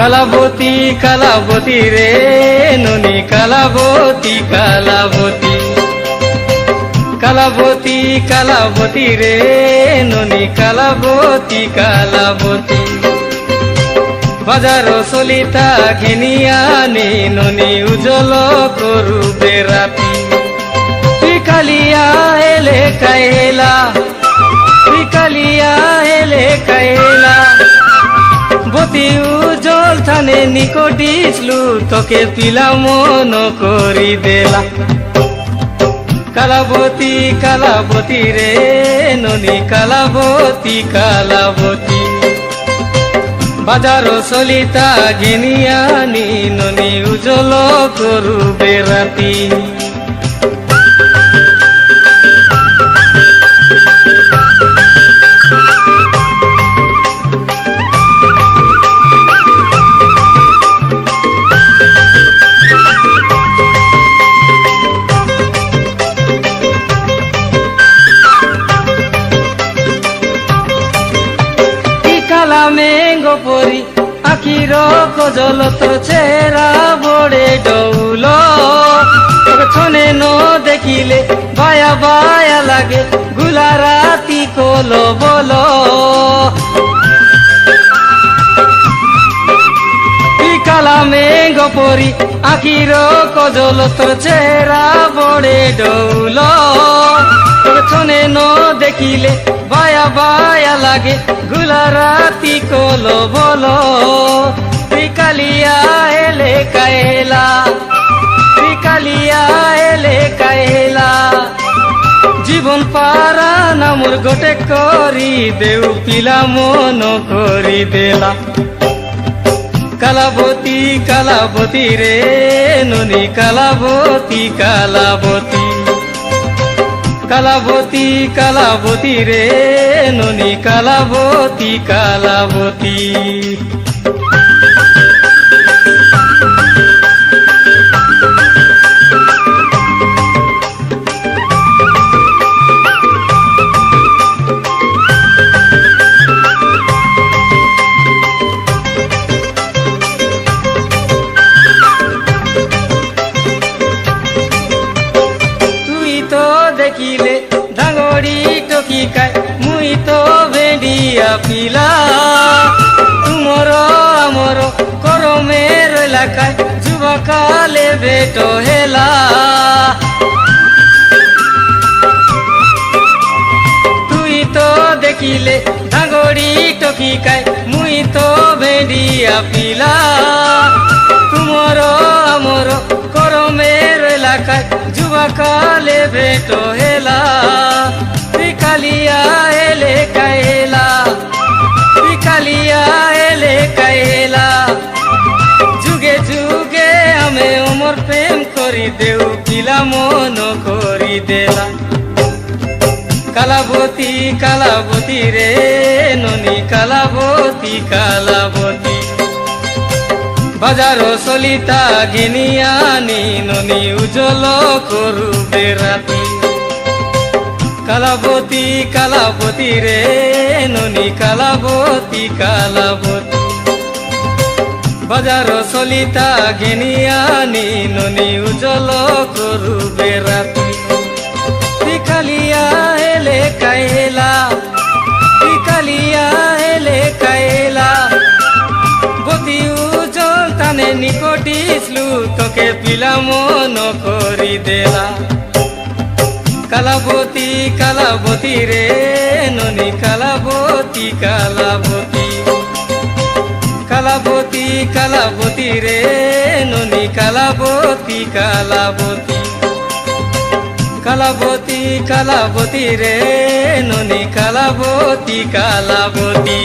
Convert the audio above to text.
কালাবতী কালাবতী রে ননি কালাবতী কালাবতী কালাবতী কালাবতী রে ননি কালাবতী কালাবতী বাজার চলিতা ঘেনিয়ানি ননি উজ্জ্বল করুবে রাতি তুই কালিয়া এলে কাইলা তুই কালিয়া এলে কাইলা বতী উজ্জ্বল থানে নিকটিসলু তোকে পিলা মন করি দেলা কালাবতী কালাবতী রে ননি কালাবতী কালাবতী বাজার চলিতা ঘেনিয়ানি ননি উজ্জ্বল করুবে রাতি মেঙ্গো পরি আখির কজল তোর চেহারা বড়ে ডৌল ছনে ন দেখিলে বায়া বায়া লাগে গুলা রাতি কল বল কালা মেঙ্গো পরি আখির কজল তোর চেহারা বড়ে ডৌল ছনে ন দেখিলে বায়া বায়া লাগে গুলা রাতি কল বল তুই কালিয়া এলে কাইলা তুই কালিয়া এলে কাইলা জীবন পারা নামর গোটে করি দেউ পিলা মন করি দেলা কালাবতী কালাবতী রে ননি কালাবতী কালাবতী কালাবতী কালাবতী রে ননি কালাবতী কালাবতী তুই তো দেখিলে ডাঙরি টকি খায় মুই তো ভেডিয়া পিলা তুমর আমর করমের এলাকায় যুবকালে বেট হেলা তুই তো দেখিলে ডাঙরি টকি খায় মুই তো ভেডিয়া পিলা তুমর আমর করমের এলাকায় যুবকালে বেট হেলা তুই কালিয়া এলে কাইলা তুই কালিয়া এলে কাইলা যুগে যুগে আমি অমর প্রেম করি দেউ পিলা মন করি দেলা কালাবতী কালাবতী রে ননি কালাবতী কালাবতী বাজার চলিতা ঘেনিয়ানি ননি উজ্জ্বল করুবে রাতি কালাবতী কালাবতী রে ননি কালাবতী কালাবতী বাজার চলিতা ঘেনিয়ানি ননি উজ্জ্বল করুবে রাতি তুই কালিয়া এলে কাইলা তুই কালিয়া এলে কাইলা বতী উজ্জ্বল তানে নিকটিসলু তোকে পিলা মন করি দেলা কালাবতী কালাবতী রে ননি কালাবতী কালাবতী কালাবতী কালাবতী রে ননি কালাবতী কালাবতী কালাবতী কালাবতী রে ননি কালাবতী কালাবতী